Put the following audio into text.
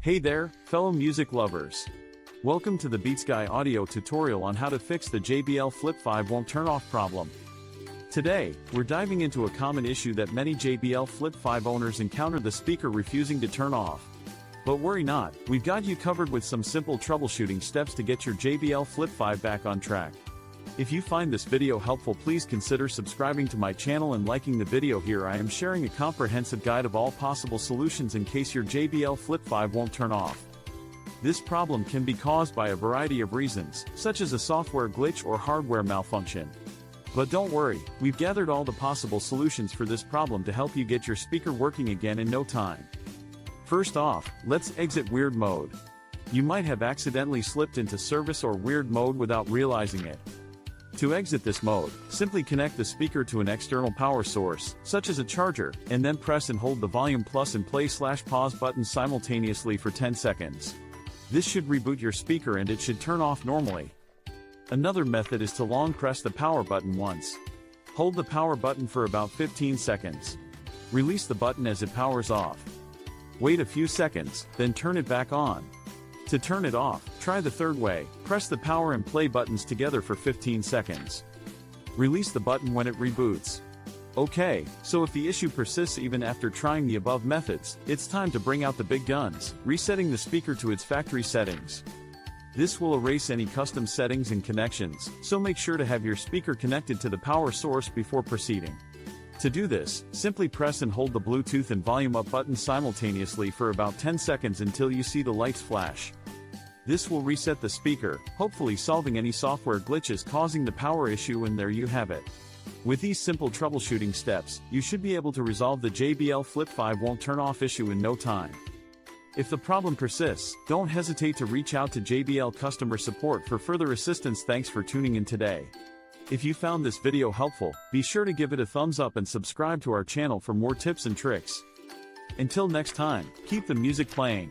Hey there, fellow music lovers. Welcome to the Beats Guy audio tutorial on how to fix the JBL Flip 5 won't turn off problem. Today, we're diving into a common issue that many JBL Flip 5 owners encounter: the speaker refusing to turn off. But worry not, we've got you covered with some simple troubleshooting steps to get your JBL Flip 5 back on track. If you find this video helpful, please consider subscribing to my channel and liking the video. Here I am sharing a comprehensive guide of all possible solutions in case your JBL Flip 5 won't turn off. This problem can be caused by a variety of reasons, such as a software glitch or hardware malfunction. But don't worry, we've gathered all the possible solutions for this problem to help you get your speaker working again in no time. First off, let's exit weird mode. You might have accidentally slipped into service or weird mode without realizing it. To exit this mode, simply connect the speaker to an external power source, such as a charger, and then press and hold the volume plus and play/pause buttons simultaneously for 10 seconds. This should reboot your speaker and it should turn off normally. Another method is to long press the power button once. Hold the power button for about 15 seconds. Release the button as it powers off. Wait a few seconds, then turn it back on. To turn it off, try the third way: press the power and play buttons together for 15 seconds. Release the button when it reboots. Okay, so if the issue persists even after trying the above methods, it's time to bring out the big guns: resetting the speaker to its factory settings. This will erase any custom settings and connections, so make sure to have your speaker connected to the power source before proceeding. To do this, simply press and hold the Bluetooth and volume up buttons simultaneously for about 10 seconds until you see the lights flash. This will reset the speaker, hopefully solving any software glitches causing the power issue, and there you have it. With these simple troubleshooting steps, you should be able to resolve the JBL Flip 5 won't turn off issue in no time. If the problem persists, don't hesitate to reach out to JBL customer support for further assistance. Thanks for tuning in today. If you found this video helpful, be sure to give it a thumbs up and subscribe to our channel for more tips and tricks. Until next time, keep the music playing.